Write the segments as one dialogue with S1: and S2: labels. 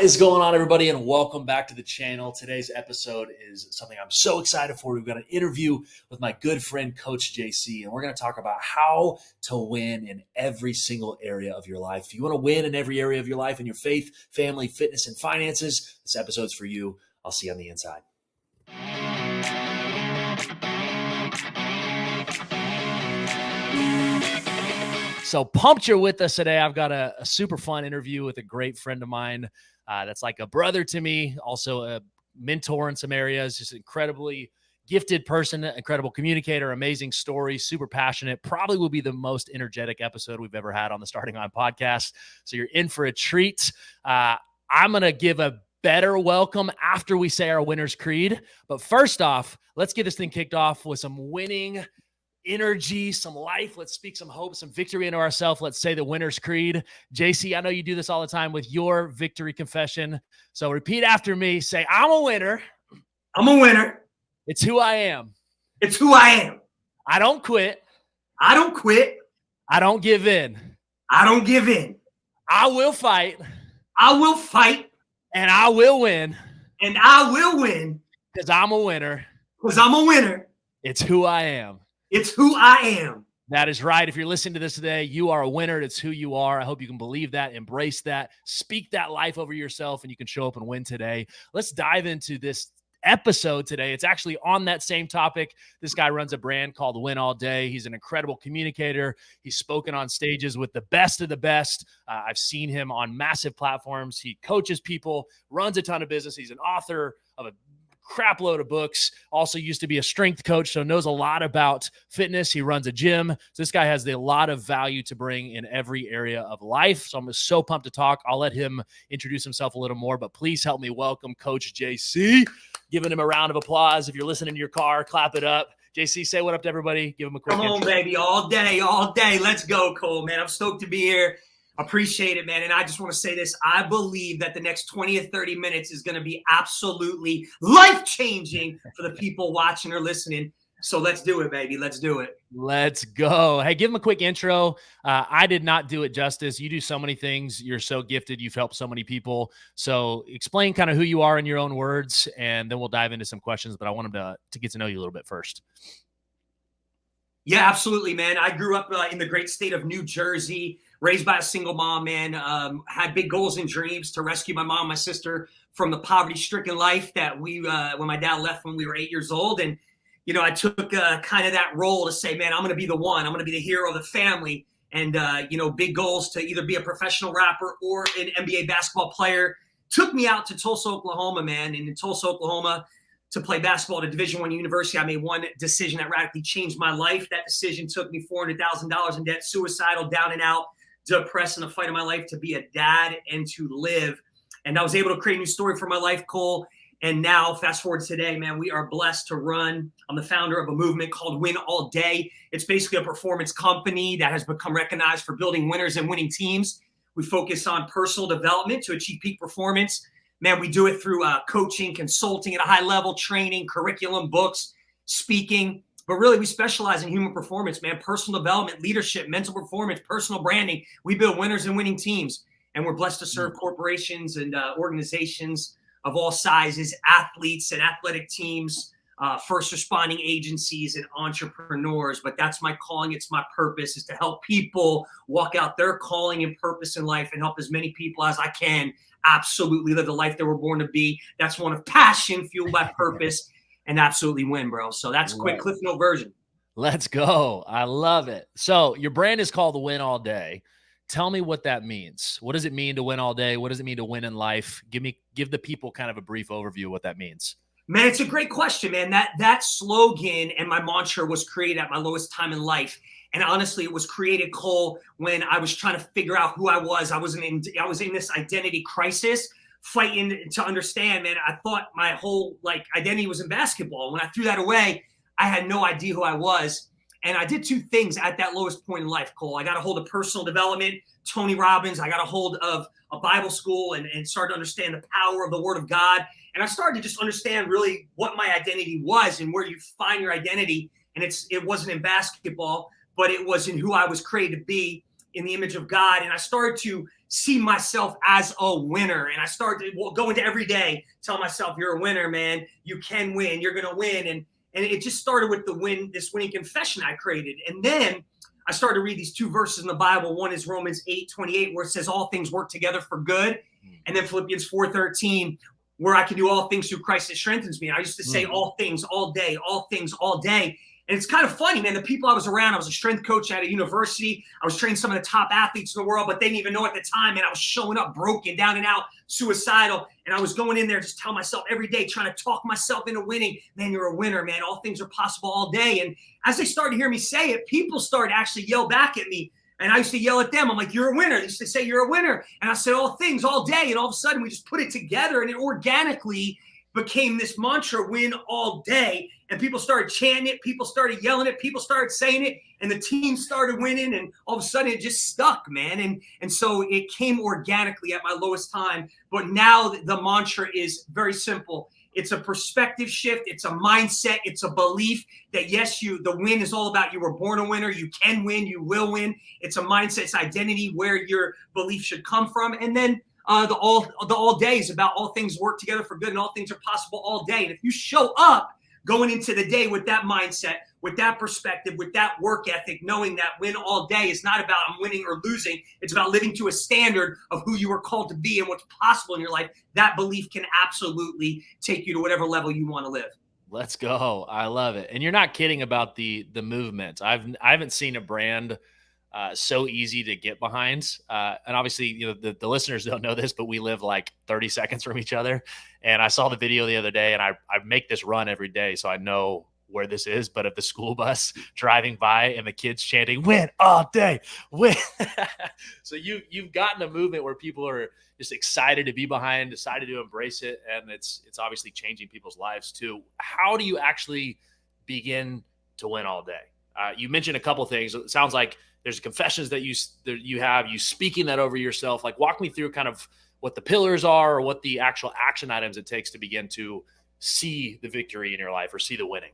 S1: What is going on, everybody, and welcome back to the channel. Today's episode is something I'm so excited for. We've got an interview with my good friend, Coach JC, and we're going to talk about how to win in every single area of your life. If you want to win in every area of your life, in your faith, family, fitness, and finances, this episode's for you. I'll see you on the inside. So pumped you're with us today. I've got a super fun interview with a great friend of mine that's like a brother to me, also a mentor in some areas, just incredibly gifted person, incredible communicator, amazing story, super passionate, probably will be the most energetic episode we've ever had on the Starting Line podcast. So you're in for a treat. I'm going to give a better welcome after we say our winner's creed. But first off, let's get this thing kicked off with some winning energy, some life. Let's speak some hope, some victory into ourselves. Let's say the winner's creed. JC, I know you do this all the time with your victory confession. So repeat after me. Say, I'm a winner.
S2: I'm a winner.
S1: It's who I am.
S2: It's who I am.
S1: I don't quit.
S2: I don't quit.
S1: I don't give in.
S2: I don't give in.
S1: I will fight.
S2: I will fight.
S1: And I will win.
S2: And I will win.
S1: Because I'm a winner.
S2: Because I'm a winner.
S1: It's who I am.
S2: It's who I am.
S1: That is right. If you're listening to this today, you are a winner. It's who you are. I hope you can believe that, embrace that, speak that life over yourself, and you can show up and win today. Let's dive into this episode today. It's actually on that same topic. This guy runs a brand called Win All Day. He's an incredible communicator. He's spoken on stages with the best of the best. I've seen him on massive platforms. He coaches people, runs a ton of business. He's an author of a crap load of books, also used to be a strength coach, so knows a lot about fitness. He runs a gym. So this guy has a lot of value to bring in every area of life. So I'm just so pumped to talk. I'll let him introduce himself a little more, but please help me welcome Coach JC. Giving him a round of applause. If you're listening in your car, clap it up. JC, say what up to everybody. Give him a quick
S2: Come on,
S1: intro.
S2: baby. All day, all day. Let's go, Cole, man. I'm stoked to be here. Appreciate it, man. And I just want to say this. I believe that the next 20 or 30 minutes is going to be absolutely life-changing for the people watching or listening. So let's do it, baby. Let's do it.
S1: Let's go. Hey, give him a quick intro. I did not do it justice. You do so many things. You're so gifted. You've helped so many people. So explain kind of who you are in your own words, and then we'll dive into some questions. But I want him to get to know you a little bit first.
S2: Yeah, absolutely, man. I grew up in the great state of New Jersey, raised by a single mom, man. Had big goals and dreams to rescue my mom and my sister from the poverty-stricken life that when my dad left when we were 8 years old. And, you know, I took kind of that role to say, man, I'm going to be the one. I'm going to be the hero of the family. And, big goals to either be a professional rapper or an NBA basketball player took me out to Tulsa, Oklahoma, man. And in Tulsa, Oklahoma, to play basketball at a Division I university, I made one decision that radically changed my life. That decision took me $400,000 in debt, suicidal, down and out, depressed in the fight of my life to be a dad and to live. And I was able to create a new story for my life, Cole. And now, fast forward to today, man, we are blessed to run. I'm the founder of a movement called Win All Day. It's basically a performance company that has become recognized for building winners and winning teams. We focus on personal development to achieve peak performance. Man, we do it through coaching, consulting at a high level, training, curriculum, books, speaking. But really, we specialize in human performance, man, personal development, leadership, mental performance, personal branding. We build winners and winning teams. And we're blessed to serve corporations and organizations of all sizes, athletes and athletic teams, first responding agencies and entrepreneurs. But that's my calling. It's my purpose, is to help people walk out their calling and purpose in life and help as many people as I can absolutely live the life they were born to be. That's one of passion, fueled by purpose, and absolutely win, bro. So that's a quick Cliff Note version.
S1: Let's go. I love it. So your brand is called Win All Day. Tell me what that means. What does it mean to win all day? What does it mean to win in life? Give the people kind of a brief overview of what that means.
S2: Man, it's a great question, man. That slogan and my mantra was created at my lowest time in life. And honestly, it was created, Cole, when I was trying to figure out who I was. I was in this identity crisis, fighting to understand, man. I thought my whole identity was in basketball. When I threw that away, I had no idea who I was. And I did two things at that lowest point in life, Cole. I got a hold of personal development, Tony Robbins. I got a hold of a Bible school and started to understand the power of the Word of God. And I started to just understand really what my identity was and where you find your identity. And it wasn't in basketball, but it was in who I was created to be, in the image of God. And I started to see myself as a winner. And I started going to every day, tell myself, you're a winner, man. You can win. You're going to win. And it just started with this winning confession I created. And then I started to read these two verses in the Bible. One is Romans 8:28, where it says all things work together for good. And then Philippians 4:13, where I can do all things through Christ that strengthens me. And I used to say all things, all day, all things, all day. And it's kind of funny, man, the people I was around, I was a strength coach at a university. I was training some of the top athletes in the world, but they didn't even know at the time. And I was showing up broken, down and out, suicidal. And I was going in there just telling myself every day, trying to talk myself into winning. Man, you're a winner, man. All things are possible all day. And as they started to hear me say it, people started to actually yell back at me. And I used to yell at them. I'm like, you're a winner. They used to say, you're a winner. And I said, all things, all day. And all of a sudden, we just put it together. And it organically became this mantra, win all day. And people started chanting it. People started yelling it. People started saying it. And the team started winning. And all of a sudden, it just stuck, man. And so it came organically at my lowest time. But now the mantra is very simple. It's a perspective shift. It's a mindset. It's a belief that, yes, the win is all about you were born a winner. You can win. You will win. It's a mindset. It's identity, where your belief should come from. And then the all day is about all things work together for good and all things are possible all day. And if you show up going into the day with that mindset, with that perspective, with that work ethic, knowing that win all day is not about I'm winning or losing. It's about living to a standard of who you were called to be and what's possible in your life. That belief can absolutely take you to whatever level you want to live.
S1: Let's go. I love it. And you're not kidding about the movement. I haven't seen a brand so easy to get behind. And obviously, the listeners don't know this, but we live like 30 seconds from each other. And I saw the video the other day, and I make this run every day, so I know where this is. But if the school bus driving by and the kids chanting, win all day, win. So you've gotten a movement where people are just excited to be behind, decided to embrace it. And it's obviously changing people's lives too. How do you actually begin to win all day? You mentioned a couple things. It sounds like there's confessions that you have, you speaking that over yourself. Like, walk me through kind of what the pillars are, or what the actual action items it takes to begin to see the victory in your life or see the winning.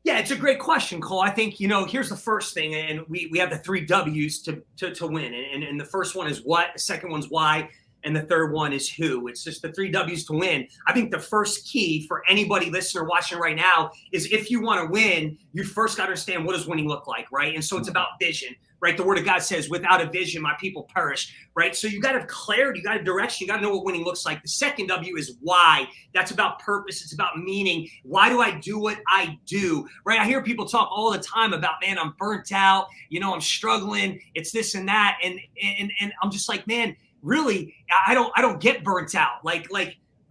S2: Yeah, it's a great question, Cole. I think, here's the first thing, and we have the 3 W's to win. And the first one is what, the second one's why, and the third one is who. It's just the 3 W's to win. I think the first key for anybody listening or watching right now is, if you want to win, you first got to understand, what does winning look like, right? And so it's about vision, right? The word of God says, without a vision, my people perish, right? So you got to have clarity, you got to have direction, you got to know what winning looks like. The second W is why. That's about purpose. It's about meaning. Why do I do what I do, right? I hear people talk all the time about, man, I'm burnt out, I'm struggling, it's this and that. And I'm just like, man, really, I don't get burnt out. Like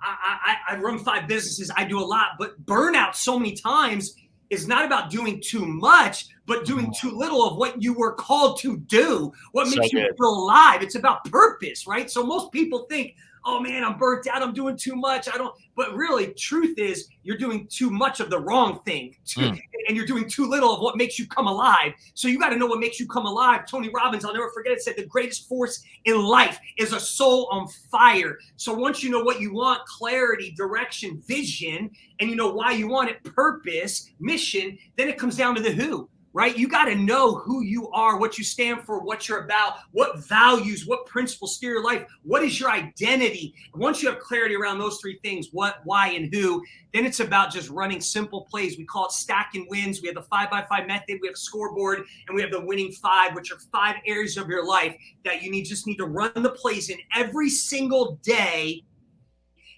S2: I run 5 businesses, I do a lot, but burnout so many times is not about doing too much, but doing too little of what you were called to do, what makes you feel alive. It's about purpose, right? So most people think, oh man, I'm burnt out, I'm doing too much. But really, truth is, you're doing too much of the wrong thing, and you're doing too little of what makes you come alive. So you got to know what makes you come alive. Tony Robbins, I'll never forget it, said the greatest force in life is a soul on fire. So once you know what you want, clarity, direction, vision, and you know why you want it, purpose, mission, then it comes down to the who. Right? You got to know who you are, what you stand for, what you're about, what values, what principles steer your life, what is your identity. Once you have clarity around those 3 things, what, why, and who, then it's about just running simple plays. We call it stacking wins. We have the 5x5 method, we have a scoreboard, and we have the winning 5, which are 5 areas of your life that you just need to run the plays in every single day.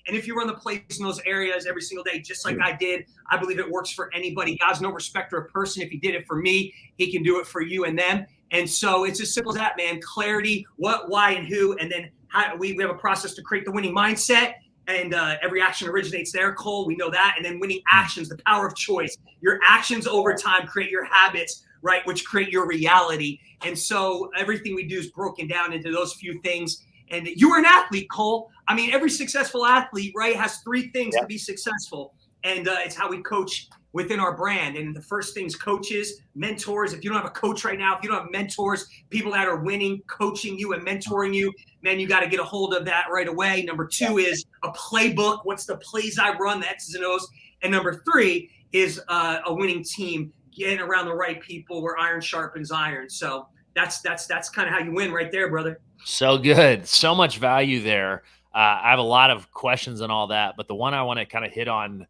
S2: And if you run the plays in those areas every single day, just like I did, I believe it works for anybody. God's no respecter of person. If he did it for me, he can do it for you and them. And so it's as simple as that, man. Clarity, what, why, and who. And then we have a process to create the winning mindset. And every action originates there, Cole. We know that. And then winning actions, the power of choice. Your actions over time create your habits, right, which create your reality. And so everything we do is broken down into those few things. And you were an athlete, Cole. I mean, every successful athlete, right, has 3 things to be successful. And it's how we coach within our brand. And the first thing's coaches, mentors. If you don't have a coach right now, if you don't have mentors, people that are winning, coaching you and mentoring you, man, you got to get a hold of that right away. Number 2 is a playbook. What's the plays I run, the X's and O's. And number 3 is a winning team, getting around the right people where iron sharpens iron. So that's kind of how you win right there, brother.
S1: So good. So much value there. I have a lot of questions and all that, but the one I want to kind of hit on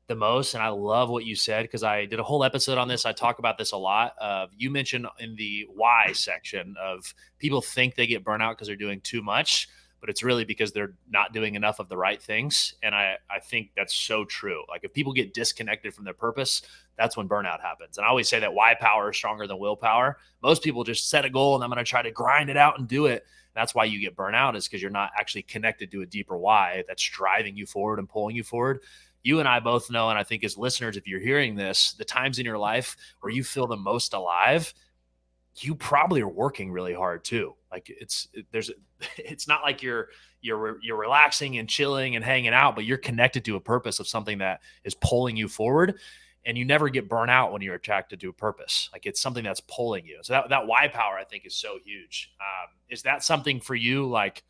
S1: the most, and I love what you said because I did a whole episode on this. I talk about this a lot. You mentioned in the why section of people think they get burnout because they're doing too much, but it's really because they're not doing enough of the right things. And I think that's so true. Like if people get disconnected from their purpose, that's when burnout happens. And I always say that why power is stronger than willpower. Most people just set a goal and I'm going to try to grind it out and do it. That's why you get burnout, is because you're not actually connected to a deeper why that's driving you forward and pulling you forward. You and I both know, and I think as listeners, if you're hearing this, the times in your life where you feel the most alive, you probably are working really hard too. Like it's not like you're relaxing and chilling and hanging out, but you're connected to a purpose of something that is pulling you forward. And you never get burnt out when you're attracted to a purpose. Like it's something that's pulling you. So that why power, I think, is so huge. Is that something for you? Like,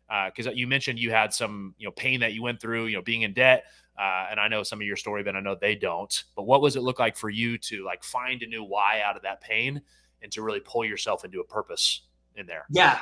S1: because you mentioned you had some, pain that you went through, being in debt. And I know some of your story, but I know they don't. But what was it look like for you to like find a new why out of that pain and to really pull yourself into a purpose in there?
S2: Yeah,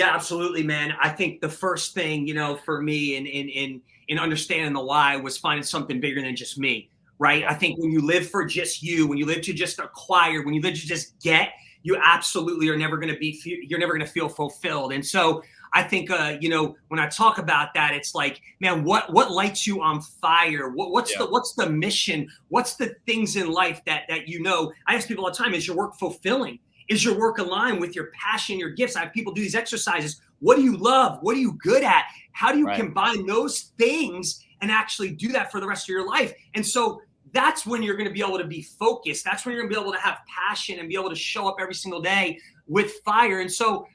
S2: absolutely, man. I think the first thing, for me in understanding the why was finding something bigger than just me. Right. I think when you live for just you, when you live to just acquire, when you live to just get, you absolutely are never going to you're never going to feel fulfilled. And so I think, when I talk about that, it's like, man, what lights you on fire? What's the mission? What's the things in life that I ask people all the time, is your work fulfilling? Is your work aligned with your passion, your gifts? I have people do these exercises. What do you love? What are you good at? How do you combine those things and actually do that for the rest of your life? And so that's when you're going to be able to be focused. That's when you're going to be able to have passion and be able to show up every single day with fire. And so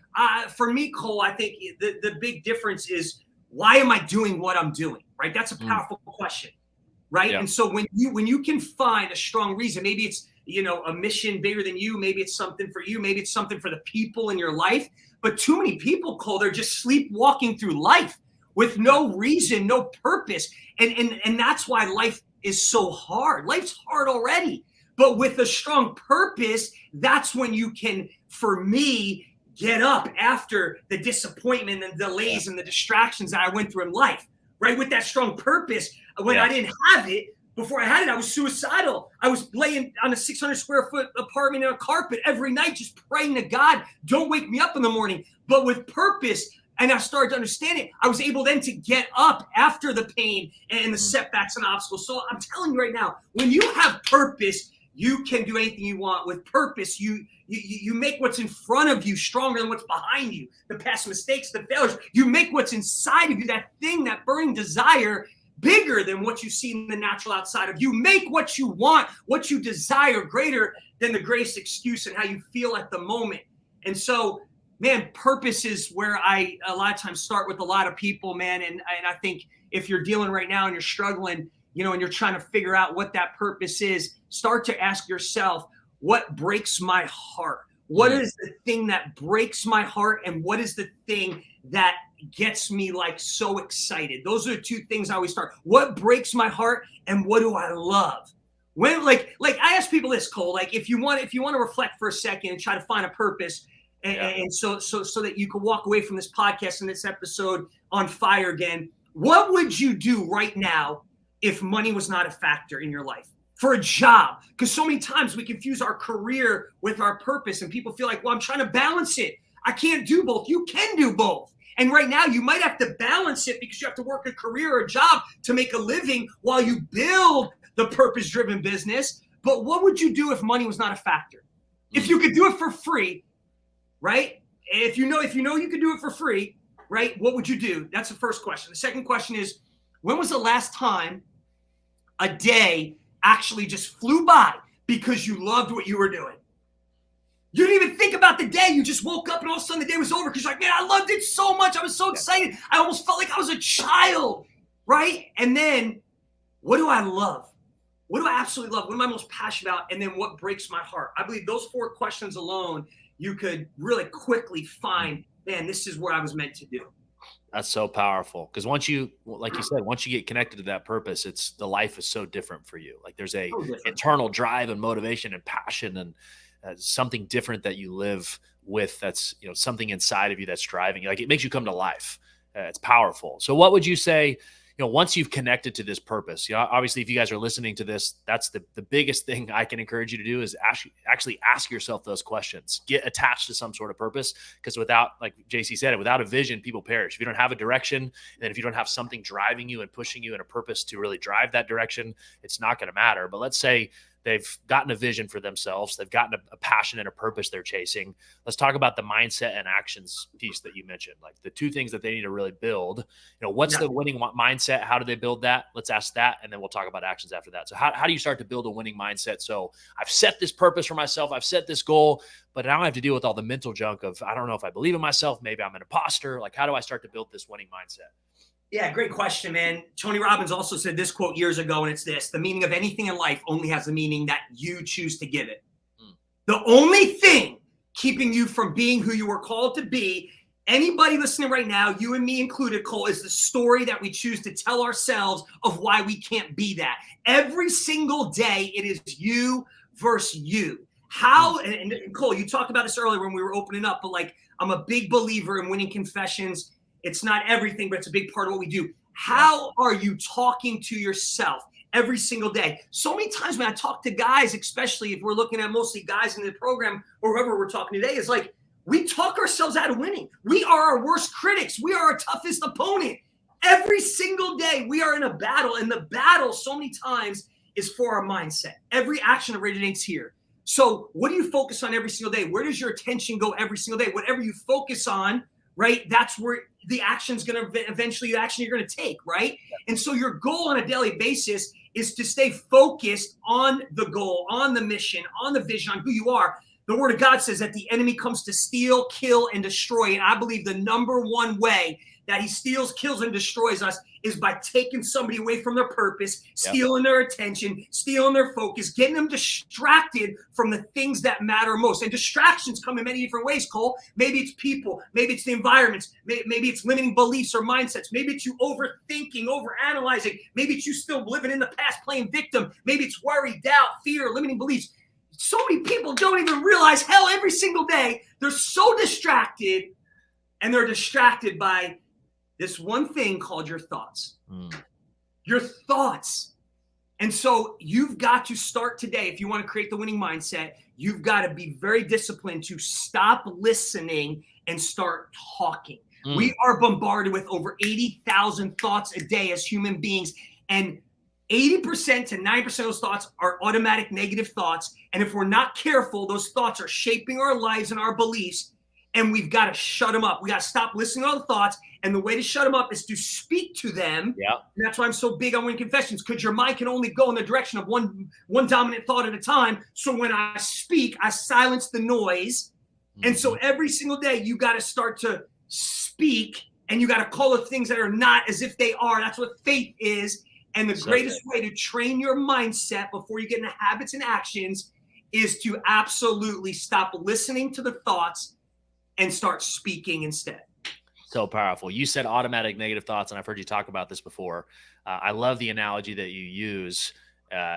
S2: for me, Cole, I think the big difference is, why am I doing what I'm doing? Right? That's a powerful question. Right. Yeah. And so when you can find a strong reason, maybe it's, a mission bigger than you, maybe it's something for you, maybe it's something for the people in your life. But too many people, Cole, they're just sleepwalking through life with no reason, no purpose. And that's why life is so hard. Life's hard already, but with a strong purpose, that's when you can, for me, get up after the disappointment and delays and the distractions that I went through in life, right? With that strong purpose, when I didn't have it, before I had it, I was suicidal. I was laying on a 600 square foot apartment in a carpet every night, just praying to God, don't wake me up in the morning. But with purpose, and I started to understand it, I was able then to get up after the pain and the setbacks and obstacles. So I'm telling you right now, when you have purpose, you can do anything you want. With purpose, you make what's in front of you stronger than what's behind you. The past mistakes, the failures, you make what's inside of you, that thing, that burning desire, bigger than what you see in the natural outside of you. Make what you want, what you desire, greater than the greatest excuse and how you feel at the moment. And so, man, purpose is where I a lot of times start with a lot of people, man. And I think if you're dealing right now and you're struggling, and you're trying to figure out what that purpose is, start to ask yourself, what breaks my heart? What is the thing that breaks my heart? And what is the thing that gets me like so excited? Those are the two things I always start. What breaks my heart and what do I love? When like I ask people this, Cole, like if you want to reflect for a second and try to find a purpose, and so that you can walk away from this podcast and this episode on fire again, what would you do right now if money was not a factor in your life? For a job, because so many times we confuse our career with our purpose, and people feel like, well, I'm trying to balance it. I can't do both. You can do both. And right now you might have to balance it because you have to work a career or a job to make a living while you build the purpose-driven business. But what would you do if money was not a factor? If you could do it for free, right? If you know you could do it for free, right? What would you do? That's the first question. The second question is, when was the last time a day actually just flew by because you loved what you were doing? You didn't even think about the day. You just woke up and all of a sudden the day was over because you're like, man, I loved it so much. I was so excited. I almost felt like I was a child, right? And then, what do I love? What do I absolutely love? What am I most passionate about? And then what breaks my heart? I believe those 4 questions alone, you could really quickly find, man, this is what I was meant to do.
S1: That's so powerful. Because once you, like you said, once you get connected to that purpose, the life is so different for you. Like there's a internal drive and motivation and passion and something different that you live with that's, something inside of you that's driving you. Like, it makes you come to life. It's powerful. So what would you say, once you've connected to this purpose, obviously if you guys are listening to this, that's the biggest thing I can encourage you to do is actually ask yourself those questions, get attached to some sort of purpose. Because without, like JC said, without a vision, people perish. If you don't have a direction, and then if you don't have something driving you and pushing you in a purpose to really drive that direction, it's not going to matter. But let's say they've gotten a vision for themselves. They've gotten a passion and a purpose they're chasing. Let's talk about the mindset and actions piece that you mentioned, like the two things that they need to really build. What's the winning mindset? How do they build that? Let's ask that, and then we'll talk about actions after that. So how do you start to build a winning mindset? So I've set this purpose for myself. I've set this goal, but now I have to deal with all the mental junk of, I don't know if I believe in myself. Maybe I'm an imposter. Like, how do I start to build this winning mindset?
S2: Yeah, great question, man. Tony Robbins also said this quote years ago, and it's this: the meaning of anything in life only has the meaning that you choose to give it. The only thing keeping you from being who you were called to be, anybody listening right now, you and me included, Cole, is the story that we choose to tell ourselves of why we can't be that. Every single day, it is you versus you. How, and Cole, you talked about this earlier when we were opening up, but like, I'm a big believer in winning confessions. It's not everything, but it's a big part of what we do. How are you talking to yourself every single day? So many times when I talk to guys, especially if we're looking at mostly guys in the program or whoever we're talking today, is like, we talk ourselves out of winning. We are our worst critics. We are our toughest opponent. Every single day we are in a battle, and the battle so many times is for our mindset. Every action originates here. So what do you focus on every single day? Where does your attention go every single day? Whatever you focus on, right? That's where the action's going to eventually the action you're going to take, right? And so your goal on a daily basis is to stay focused on the goal, on the mission, on the vision, on who you are. The word of God says that the enemy comes to steal, kill, and destroy. And I believe the number one way that he steals, kills, and destroys us is by taking somebody away from their purpose, stealing their attention, stealing their focus, getting them distracted from the things that matter most. And distractions come in many different ways, Cole. Maybe it's people. Maybe it's the environments. Maybe it's limiting beliefs or mindsets. Maybe it's you overthinking, overanalyzing. Maybe it's you still living in the past, playing victim. Maybe it's worry, doubt, fear, limiting beliefs. So many people don't even realize, hell, every single day, they're so distracted, and they're distracted by this one thing called your thoughts. Your thoughts. And so you've got to start today. If you want to create the winning mindset, you've got to be very disciplined to stop listening and start talking. We are bombarded with over 80,000 thoughts a day as human beings. And 80% to 90% of those thoughts are automatic negative thoughts. And if we're not careful, those thoughts are shaping our lives and our beliefs. And we've got to shut them up. We got to stop listening to all the thoughts. And the way to shut them up is to speak to them. Yeah. And that's why I'm so big on winning confessions, because your mind can only go in the direction of one dominant thought at a time. So when I speak, I silence the noise. And so every single day, you got to start to speak, and you got to call the things that are not as if they are. That's what faith is. And the greatest way to train your mindset before you get into habits and actions is to absolutely stop listening to the thoughts and start speaking instead.
S1: So powerful. You said automatic negative thoughts, and I've heard you talk about this before. I love the analogy that you use,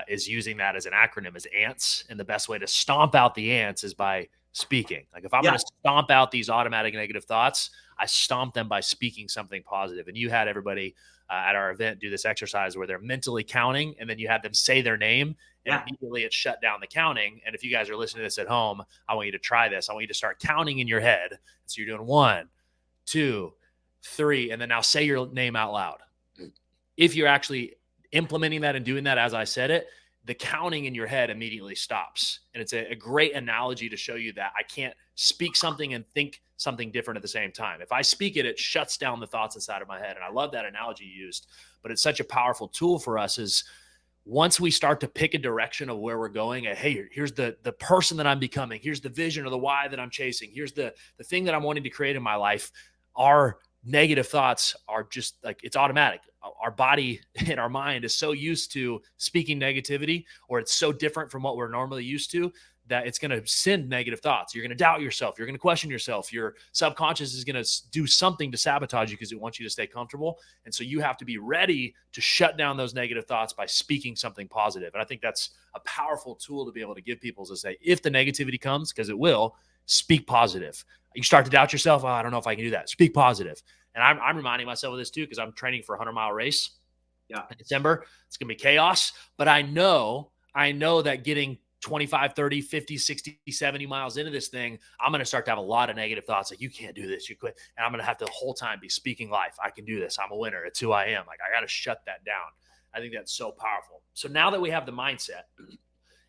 S1: is using that as an acronym, as ants. And the best way to stomp out the ants is by speaking. Like, if I'm going to stomp out these automatic negative thoughts, I stomp them by speaking something positive. And you had everybody at our event do this exercise where they're mentally counting, and then you had them say their name, and immediately it shut down the counting. And if you guys are listening to this at home, I want you to try this. I want you to start counting in your head. So you're doing 1, 2, 3, and then now say your name out loud. If you're actually implementing that and doing that as I said it, the counting in your head immediately stops. And it's a great analogy to show you that I can't speak something and think something different at the same time. If I speak it, it shuts down the thoughts inside of my head. And I love that analogy you used, but it's such a powerful tool for us. Is once we start to pick a direction of where we're going, hey, here's the person that I'm becoming. Here's the vision or the why that I'm chasing. Here's the thing that I'm wanting to create in my life. Our negative thoughts are just like, it's automatic. Our body and our mind is so used to speaking negativity, or it's so different from what we're normally used to, that it's going to send negative thoughts. You're going to doubt yourself. You're going to question yourself. Your subconscious is going to do something to sabotage you because it wants you to stay comfortable. And so you have to be ready to shut down those negative thoughts by speaking something positive. And I think that's a powerful tool to be able to give people, to say, if the negativity comes, because it will, Speak positive. You start to doubt yourself. Oh, I don't know if I can do that. Speak positive. And I'm reminding myself of this too, because I'm training for a 100-mile race in December. It's going to be chaos, but I know that getting 25, 30, 50, 60, 70 miles into this thing, I'm going to start to have a lot of negative thoughts. Like, you can't do this. You quit. And I'm going to have to the whole time be speaking life. I can do this. I'm a winner. It's who I am. Like, I got to shut that down. I think that's so powerful. So now that we have the mindset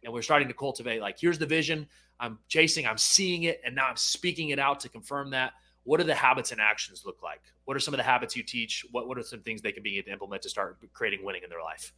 S1: and we're starting to cultivate, like, here's the vision, I'm chasing, I'm seeing it, and now I'm speaking it out to confirm that. What do the habits and actions look like? What are some of the habits you teach? What are some things they can begin to implement to start creating winning in their life?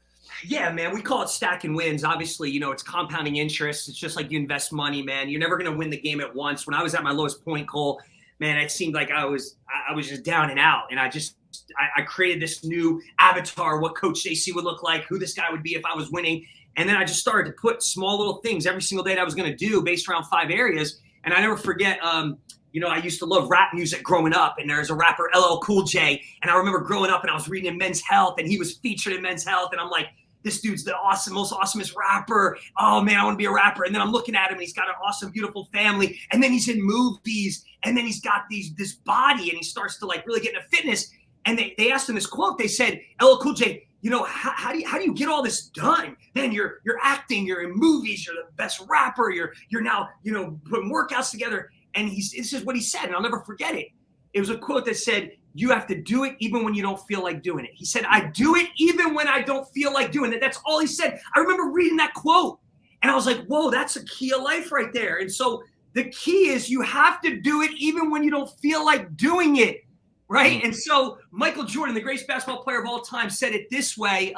S2: Yeah, man, we call it stacking wins. Obviously, it's compounding interest. It's just like you invest money, man. You're never going to win the game at once. When I was at my lowest point, Cole, man, it seemed like I was just down and out. And I created this new avatar, what Coach JC would look like, who this guy would be if I was winning. And then I just started to put small little things every single day that I was going to do based around 5 areas. And I never forget, I used to love rap music growing up, and there's a rapper, LL Cool J. And I remember growing up and I was reading in Men's Health, and he was featured in Men's Health. And I'm like, this dude's the most awesomest rapper. Oh man, I want to be a rapper. And then I'm looking at him, and he's got an awesome, beautiful family. And then he's in movies, and then he's got this body, and he starts to like really get into fitness. And they asked him this quote. They said, LL Cool J, how do you get all this done? Then you're acting, you're in movies, you're the best rapper, you're now, putting workouts together. And this is what he said, and I'll never forget it. It was a quote that said, you have to do it even when you don't feel like doing it. He said, I do it even when I don't feel like doing it. That's all he said. I remember reading that quote, and I was like, whoa, that's a key of life right there. And so the key is you have to do it even when you don't feel like doing it, right? And so Michael Jordan, the greatest basketball player of all time, said it this way: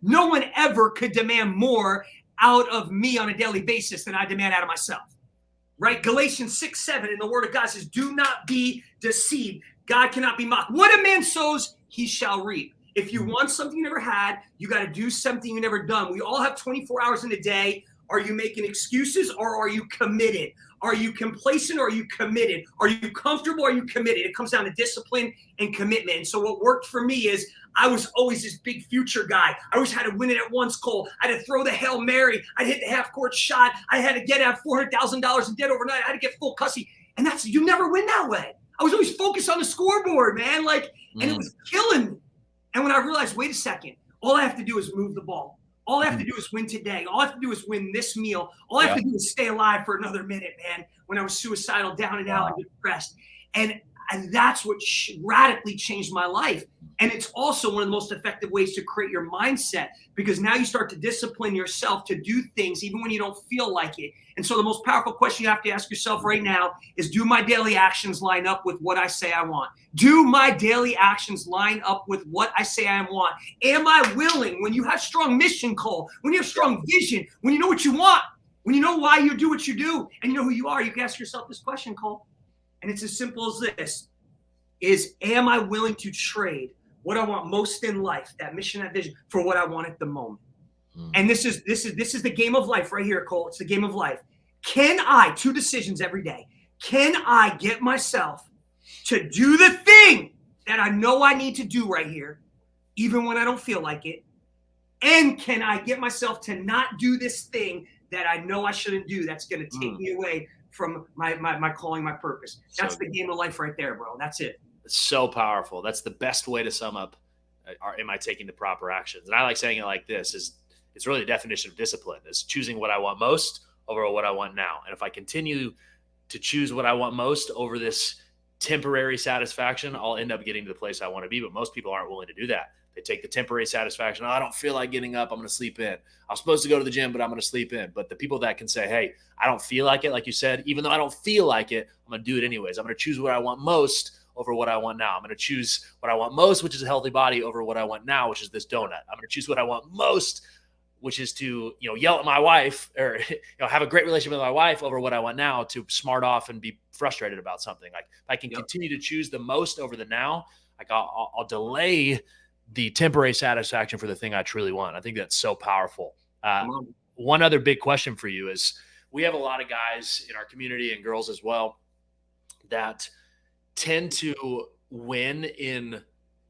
S2: no one ever could demand more out of me on a daily basis than I demand out of myself. Right? Galatians 6:7 in the word of God says, do not be deceived. God cannot be mocked. What a man sows, he shall reap. If you want something you never had, you got to do something you never done. We all have 24 hours in a day. Are you making excuses, or are you committed? Are you complacent, or are you committed? Are you comfortable, or are you committed? It comes down to discipline and commitment. And so what worked for me is I was always this big future guy. I always had to win it at once, Cole. I had to throw the Hail Mary. I'd hit the half-court shot. I had to get out $400,000 in debt overnight. I had to get full custody. And you never win that way. I was always focused on the scoreboard, man. And it was killing me. And when I realized, wait a second, all I have to do is move the ball. All I have to do is win today. All I have to do is win this meal. All I have to do is stay alive for another minute, man, when I was suicidal, down and out, and depressed. And that's what radically changed my life. And it's also one of the most effective ways to create your mindset, because now you start to discipline yourself to do things even when you don't feel like it. And so the most powerful question you have to ask yourself right now is, do my daily actions line up with what I say I want? Do my daily actions line up with what I say I want? Am I willing, when you have strong mission, Cole, when you have strong vision, when you know what you want, when you know why you do what you do, and you know who you are, you can ask yourself this question, Cole. And it's as simple as this: am I willing to trade what I want most in life, that mission, that vision, for what I want at the moment? And this is the game of life right here, Cole. It's the game of life. Can I, 2 decisions every day, can I get myself to do the thing that I know I need to do right here, even when I don't feel like it? And can I get myself to not do this thing that I know I shouldn't do, that's going to take me away from my calling, my purpose? That's the game of life right there, bro. That's it.
S1: It's so powerful. That's the best way to sum up, am I taking the proper actions? And I like saying it like this: it's really the definition of discipline, is choosing what I want most over what I want now. And if I continue to choose what I want most over this temporary satisfaction, I'll end up getting to the place I want to be. But most people aren't willing to do that. They take the temporary satisfaction. Oh, I don't feel like getting up. I'm going to sleep in. I'm supposed to go to the gym, but I'm going to sleep in. But the people that can say, hey, I don't feel like it, like you said, even though I don't feel like it, I'm going to do it anyways. I'm going to choose what I want most over what I want now. I'm going to choose what I want most, which is a healthy body, over what I want now, which is this donut. I'm going to choose what I want most, which is to, yell at my wife, or, have a great relationship with my wife, over what I want now, to smart off and be frustrated about something. Like, if I can continue to choose the most over the now, like I'll delay the temporary satisfaction for the thing I truly want. I think that's so powerful. One other big question for you is, we have a lot of guys in our community, and girls as well, that tend to win in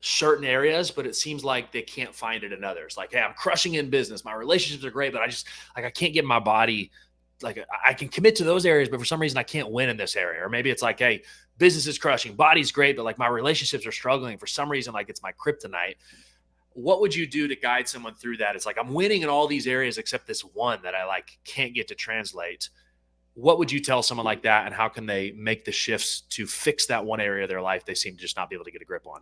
S1: certain areas, but it seems like they can't find it in others. Like, hey, I'm crushing in business. My relationships are great, but I can't get my body I can commit to those areas, but for some reason I can't win in this area. Or maybe it's like, hey, business is crushing, body's great, but like my relationships are struggling for some reason, like it's my kryptonite. What would you do to guide someone through that? It's like, I'm winning in all these areas except this one that I like can't get to translate. What would you tell someone like that, and how can they make the shifts to fix that one area of their life they seem to just not be able to get a grip on?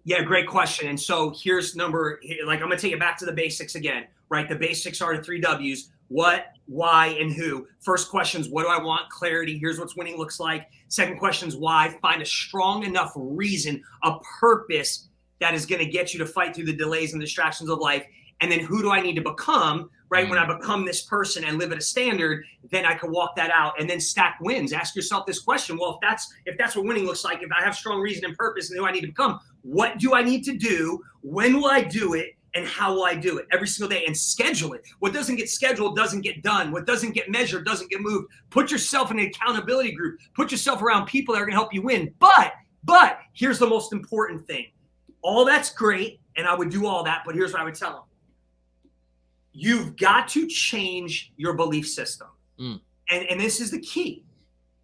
S2: Yeah, great question. And so here's I'm going to take it back to the basics again, right? The basics are the 3 W's: what, why, and who. First question is, what do I want? Clarity. Here's what winning looks like. Second question is why. Find a strong enough reason, a purpose that is going to get you to fight through the delays and distractions of life. And then who do I need to become, right? When I become this person and live at a standard, then I can walk that out and then stack wins. Ask yourself this question. Well, if that's what winning looks like, if I have strong reason and purpose and who I need to become, what do I need to do? When will I do it? And how will I do it every single day? And schedule it. What doesn't get scheduled doesn't get done. What doesn't get measured doesn't get moved. Put yourself in an accountability group. Put yourself around people that are going to help you win. But here's the most important thing. All that's great, and I would do all that, but here's what I would tell them. You've got to change your belief system. And this is the key.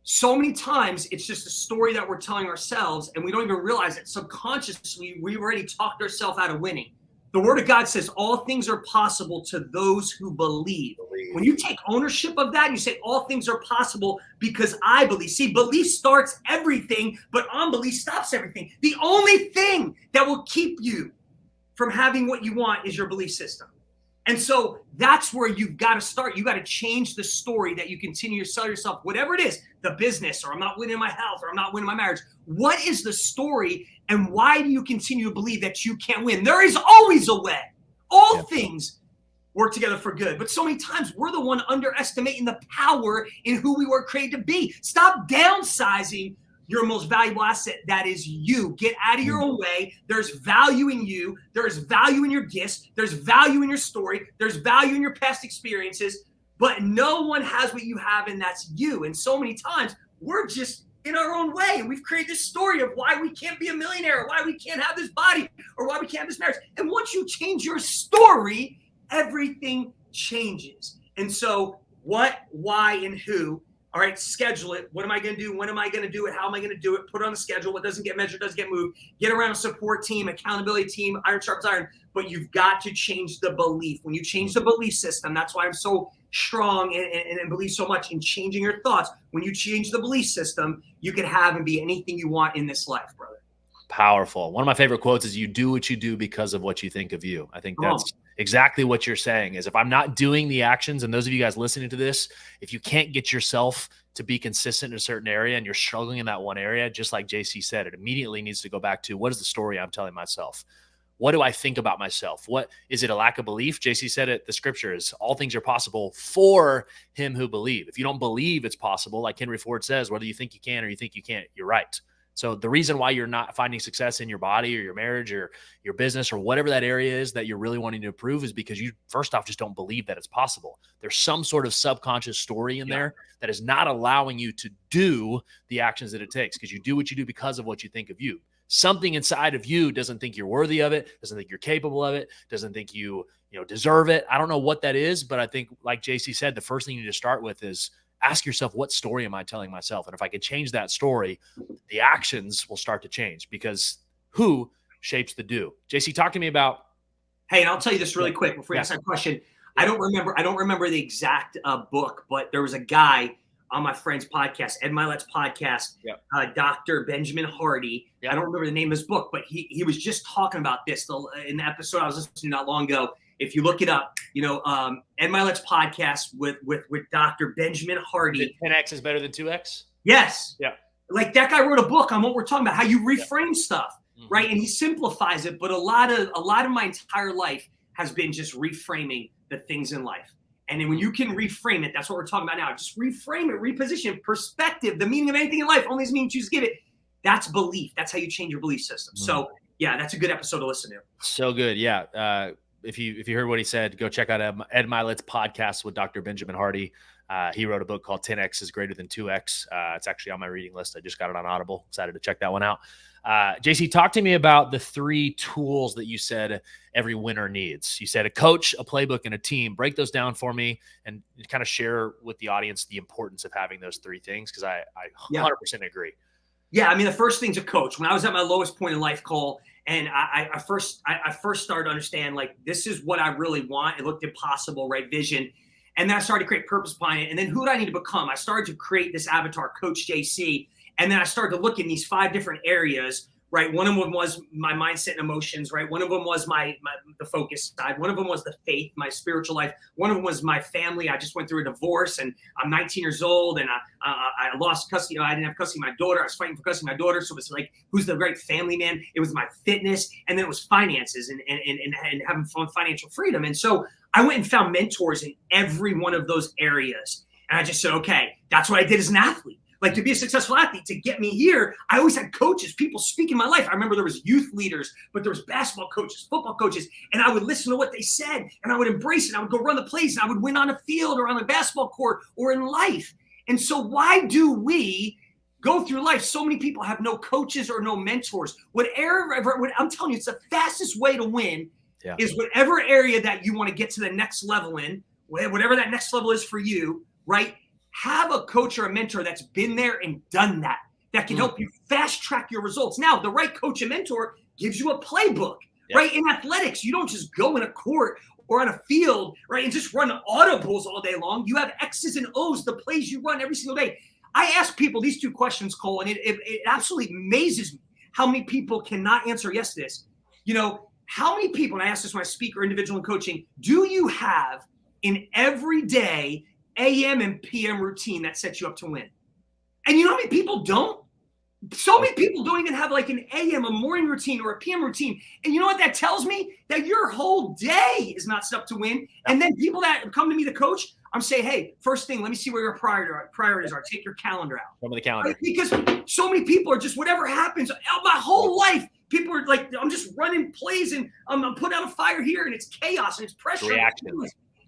S2: So many times it's just a story that we're telling ourselves, and we don't even realize it. Subconsciously, we've already talked ourselves out of winning. The word of God says all things are possible to those who believe. When you take ownership of that, you say all things are possible because I believe. See, belief starts everything, but unbelief stops everything. The only thing that will keep you from having what you want is your belief system. And so that's where you've got to start. You got to change the story that you continue to sell yourself, whatever it is, the business, or I'm not winning my health, or I'm not winning my marriage. What is the story, and why do you continue to believe that you can't win? There is always a way. All things work together for good. But so many times we're the one underestimating the power in who we were created to be. Stop downsizing your most valuable asset. That is you. Get out of your own way. There's value in you. There's value in your gifts. There's value in your story. There's value in your past experiences. But no one has what you have, and that's you. And so many times we're just in our own way. And we've created this story of why we can't be a millionaire, or why we can't have this body, or why we can't have this marriage. And once you change your story, everything changes. And so what, why, and who. All right, schedule it. What am I going to do? When am I going to do it? How am I going to do it? Put it on the schedule. What doesn't get measured doesn't get moved. Get around a support team, accountability team, iron sharpens iron. But you've got to change the belief. When you change the belief system, that's why I'm so strong and believe so much in changing your thoughts. When you change the belief system, you can have and be anything you want in this life, brother.
S1: Powerful. One of my favorite quotes is, you do what you do because of what you think of you. I think that's exactly what you're saying is, if I'm not doing the actions, and those of you guys listening to this, if you can't get yourself to be consistent in a certain area and you're struggling in that one area, just like JC said, it immediately needs to go back to, what is the story I'm telling myself? What do I think about myself? What is it? A lack of belief? JC said it. The scripture is all things are possible for him who believe. If you don't believe it's possible, like Henry Ford says, whether you think you can or you think you can't, you're right. So the reason why you're not finding success in your body or your marriage or your business or whatever that area is that you're really wanting to improve is because you, first off, just don't believe that it's possible. There's some sort of subconscious story in there that is not allowing you to do the actions that it takes, because you do what you do because of what you think of you. Something inside of you doesn't think you're worthy of it, doesn't think you're capable of it, doesn't think you deserve it. I don't know what that is, but I think, like JC said, the first thing you need to start with is ask yourself, what story am I telling myself? And if I can change that story, the actions will start to change, because who shapes the do. JC, talk to me about.
S2: Hey, and I'll tell you this really quick before you ask that question. I don't remember the exact book, but there was a guy on my friend's podcast, Ed Milet's podcast, Dr. Benjamin Hardy. I don't remember the name of his book, but he was just talking about this in the episode I was listening to not long ago. If you look it up, Ed Milet's podcast with Dr. Benjamin Hardy.
S1: 10X is better than 2X?
S2: Yes.
S1: Yeah.
S2: Like, that guy wrote a book on what we're talking about, how you reframe stuff, right? And he simplifies it. But a lot of my entire life has been just reframing the things in life. And then when you can reframe it, that's what we're talking about now. Just reframe it, reposition, perspective, the meaning of anything in life, only as meaning you choose to give it. That's belief. That's how you change your belief system. So, yeah, that's a good episode to listen to.
S1: So good. Yeah. If you heard what he said, go check out Ed Milet's podcast with Dr. Benjamin Hardy. He wrote a book called 10X is Greater Than 2X. It's actually on my reading list. I just got it on Audible. Excited to check that one out. JC, talk to me about the 3 tools that you said every winner needs. You said a coach, a playbook, and a team. Break those down for me and kind of share with the audience the importance of having those 3 things, because I 100% agree.
S2: Yeah, I mean, the first thing's a coach. When I was at my lowest point in life, Cole, and I first started to understand, like, this is what I really want. It looked impossible, right? Vision. And then I started to create purpose behind it. And then who do I need to become? I started to create this avatar, Coach JC. And then I started to look in these 5 different areas, right? One of them was my mindset and emotions, right? One of them was the focus side. One of them was the faith, my spiritual life. One of them was my family. I just went through a divorce, and I'm 19 years old, and I lost custody. I didn't have custody of my daughter. I was fighting for custody of my daughter. So it's like, who's the right family man? It was my fitness, and then it was finances and having fun, financial freedom. And so I went and found mentors in every one of those areas. And I just said, okay, that's what I did as an athlete. Like, to be a successful athlete, to get me here, I always had coaches, people speak in my life. I remember there was youth leaders, but there was basketball coaches, football coaches, and I would listen to what they said, and I would embrace it. I would go run the plays, and I would win on a field or on a basketball court or in life. And so why do we go through life? So many people have no coaches or no mentors. I'm telling you, it's the fastest way to win is whatever area that you want to get to the next level in, whatever that next level is for you, right? Have a coach or a mentor that's been there and done that can help you fast track your results. Now, the right coach and mentor gives you a playbook, right? In athletics, you don't just go in a court or on a field, right, and just run audibles all day long. You have X's and O's, the plays you run every single day. I ask people these 2 questions, Cole, and it absolutely amazes me how many people cannot answer yes to this. You know, how many people, and I ask this when I speak or individual in coaching, do you have in everyday AM and PM routine that sets you up to win? And you know how many people don't? So many people don't even have like an AM, a morning routine, or a PM routine. And you know what that tells me? That your whole day is not set up to win. And then people that come to me, the coach, I'm saying, hey, first thing, let me see where your priorities are. Take your calendar out.
S1: From the calendar.
S2: Right? Because so many people are just, whatever happens, my whole life, people are like, I'm just running plays, and I'm putting out a fire here, and it's chaos, and it's pressure.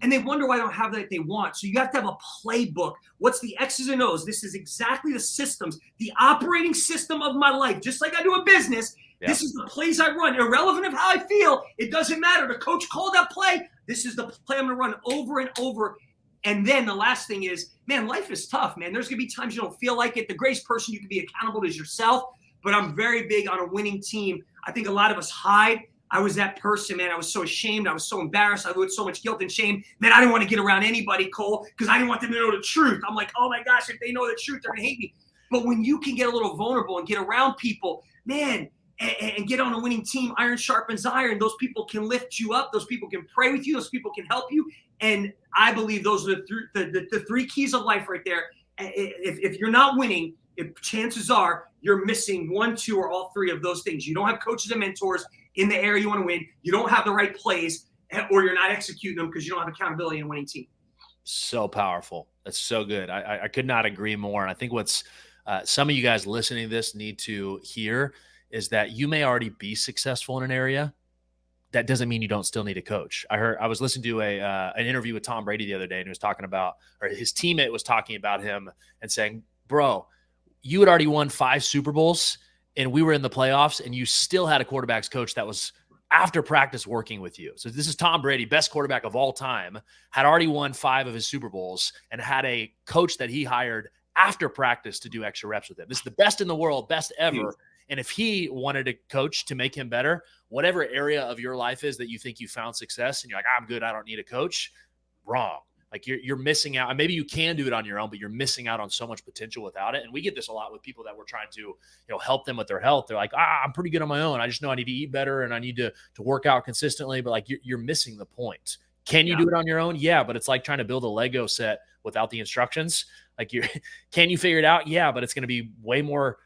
S2: And they wonder why they don't have that they want. So you have to have a playbook. What's the X's and O's? This is exactly the systems, the operating system of my life. Just like I do a business, this is the plays I run. Irrelevant of how I feel, it doesn't matter. The coach called that play. This is the play I'm going to run over and over. And then the last thing is, man, life is tough, man. There's going to be times you don't feel like it. The greatest person you can be accountable to is yourself. But I'm very big on a winning team. I think a lot of us hide. I was that person, man. I was so ashamed. I was so embarrassed. I lived with so much guilt and shame. Man, I didn't want to get around anybody, Cole, because I didn't want them to know the truth. I'm like, oh my gosh, if they know the truth, they're going to hate me. But when you can get a little vulnerable and get around people, man, and get on a winning team, iron sharpens iron. Those people can lift you up. Those people can pray with you. Those people can help you. And I believe those are the 3 keys of life right there. If you're not winning, chances are you're missing 1, 2, or all 3 of those things. You don't have coaches and mentors in the area you want to win. You don't have the right plays, or you're not executing them because you don't have accountability in a winning team.
S1: So powerful. That's so good. I could not agree more. And I think what's some of you guys listening to this need to hear is that you may already be successful in an area. That doesn't mean you don't still need a coach. I was listening to an interview with Tom Brady the other day, and he was talking about, or his teammate was talking about him and saying, bro, you had already won 5 Super Bowls and we were in the playoffs, and you still had a quarterback's coach that was after practice working with you. So this is Tom Brady, best quarterback of all time, had already won 5 of his Super Bowls and had a coach that he hired after practice to do extra reps with him. This is the best in the world, best ever. And if he wanted a coach to make him better, whatever area of your life is that you think you found success and you're like, I'm good, I don't need a coach, wrong. Like you're missing out. Maybe you can do it on your own, but you're missing out on so much potential without it. And we get this a lot with people that we're trying to, help them with their health. They're like, I'm pretty good on my own. I just know I need to eat better and I need to work out consistently. But like you're missing the point. Can you do it on your own? Yeah, but it's like trying to build a Lego set without the instructions. Like can you figure it out? Yeah, but it's going to be way more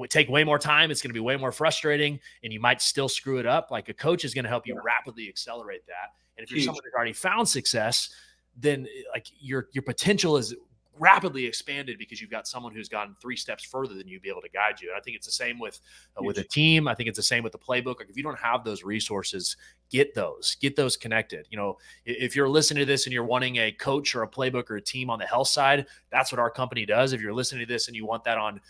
S1: take way more time. It's going to be way more frustrating, and you might still screw it up. Like a coach is going to help you rapidly accelerate that. And if you're someone who's already found success, then like your potential is rapidly expanded because you've got someone who's gotten 3 steps further than you be able to guide you. And I think it's the same with a team. I think it's the same with the playbook. Like if you don't have those resources, get those connected. If you're listening to this and you're wanting a coach or a playbook or a team on the health side, that's what our company does. If you're listening to this and you want that on,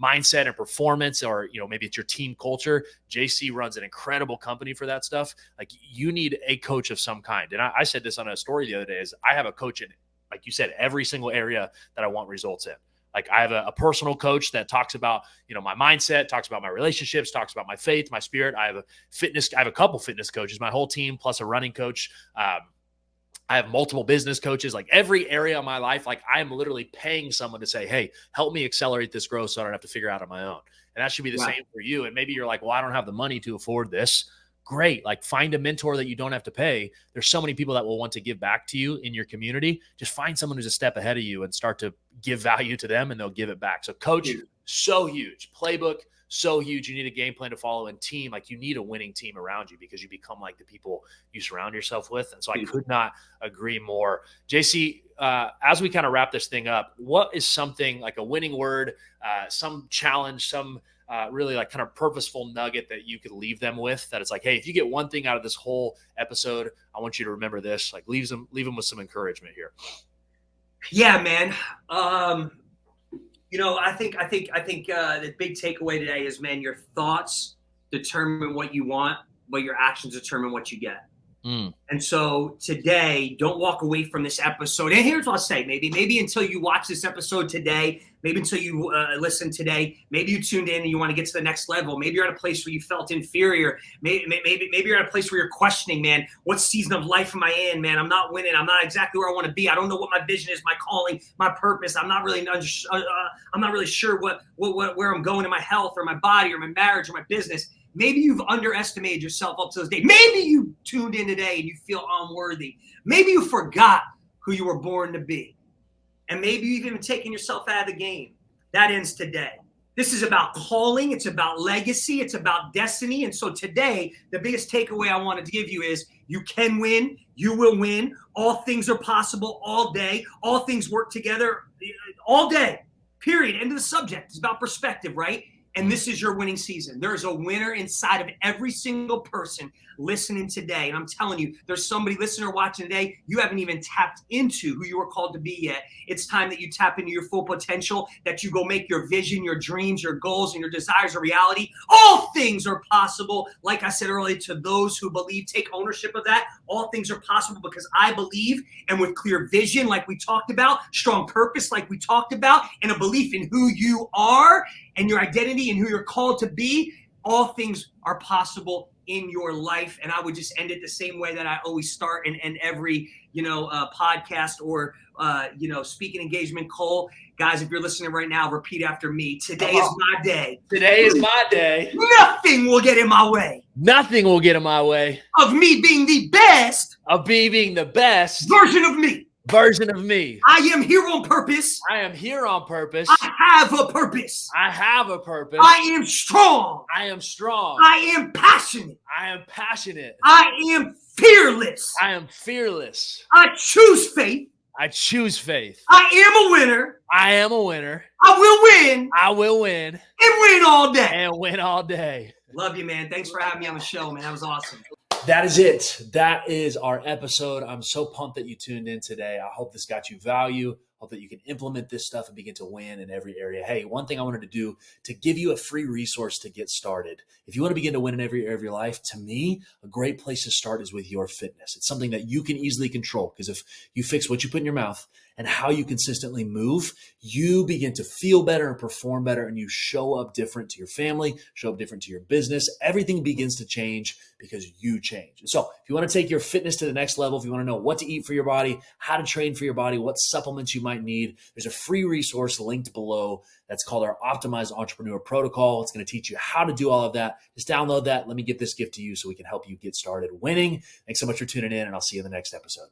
S1: mindset and performance, or, maybe it's your team culture, JC runs an incredible company for that stuff. Like you need a coach of some kind. And I said this on a story the other day, is I have a coach in, like you said, every single area that I want results in. Like I have a personal coach that talks about, my mindset, talks about my relationships, talks about my faith, my spirit. I have a couple fitness coaches, my whole team, plus a running coach. I have multiple business coaches, like every area of my life. Like I am literally paying someone to say, hey, help me accelerate this growth so I don't have to figure it out on my own. And that should be the same for you. And maybe you're like, well, I don't have the money to afford this. Great. Like find a mentor that you don't have to pay. There's so many people that will want to give back to you in your community. Just find someone who's a step ahead of you and start to give value to them, and they'll give it back. So coach, so huge. Playbook, so huge. You need a game plan to follow, and team, like you need a winning team around you because you become like the people you surround yourself with. And so I could not agree more. JC, as we kind of wrap this thing up, what is something like a winning word, some challenge, some really like kind of purposeful nugget that you could leave them with, that it's like, hey, if you get one thing out of this whole episode, I want you to remember this, like leave them with some encouragement here.
S2: Yeah, man. I think the big takeaway today is, man, your thoughts determine what you want, but your actions determine what you get. And so today, don't walk away from this episode. And here's what I'll say, maybe until you watch this episode today, maybe until you listen today, maybe you tuned in and you want to get to the next level. Maybe you're at a place where you felt inferior. Maybe you're at a place where you're questioning, man, what season of life am I in, man? I'm not winning. I'm not exactly where I want to be. I don't know what my vision is, my calling, my purpose. I'm not really sure where I'm going in my health or my body or my marriage or my business. Maybe you've underestimated yourself up to this day. Maybe you tuned in today and you feel unworthy. Maybe you forgot who you were born to be. And maybe you've even taken yourself out of the game. That ends today. This is about calling. It's about legacy. It's about destiny. And so today, the biggest takeaway I wanted to give you is you can win. You will win. All things are possible all day. All things work together all day. Period. End of the subject. It's about perspective, right? And this is your winning season. There's a winner inside of every single person listening today. And I'm telling you, there's somebody listening or watching today, you haven't even tapped into who you were called to be yet. It's time that you tap into your full potential, that you go make your vision, your dreams, your goals, and your desires a reality. All things are possible. Like I said earlier, to those who believe, take ownership of that. All things are possible because I believe, and with clear vision, like we talked about, strong purpose, like we talked about, and a belief in who you are and your identity and who you're called to be, all things are possible in your life. And I would just end it the same way that I always start and end every, podcast or, speaking engagement. Cole, guys, if you're listening right now, repeat after me. Today is my day.
S1: Today is my day.
S2: Nothing will get in my way.
S1: Nothing will get in my way.
S2: Of me being the best.
S1: Of me being the best.
S2: Version of me.
S1: I
S2: am here on purpose.
S1: I am here on purpose.
S2: I have a purpose.
S1: I have a purpose.
S2: I am strong.
S1: I am strong.
S2: I am passionate.
S1: I am passionate.
S2: I am fearless.
S1: I am fearless.
S2: I choose faith.
S1: I choose faith.
S2: I am a winner.
S1: I am a winner.
S2: I will win.
S1: I will win.
S2: And win all day.
S1: And win all day.
S2: Love you, man. Thanks for having me on the show, man. That was awesome.
S1: That is it. That is our episode. I'm so pumped that you tuned in today. I hope this got you value. Hope that you can implement this stuff and begin to win in every area. Hey, one thing I wanted to do to give you a free resource to get started. If you want to begin to win in every area of your life, to me, a great place to start is with your fitness. It's something that you can easily control, because if you fix what you put in your mouth and how you consistently move, you begin to feel better and perform better, and you show up different to your family, show up different to your business. Everything begins to change because you change. And so if you want to take your fitness to the next level, if you want to know what to eat for your body, how to train for your body, what supplements you might need, there's a free resource linked below that's called our Optimized Entrepreneur Protocol. It's going to teach you how to do all of that. Just download that. Let me get this gift to you so we can help you get started winning. Thanks so much for tuning in, and I'll see you in the next episode.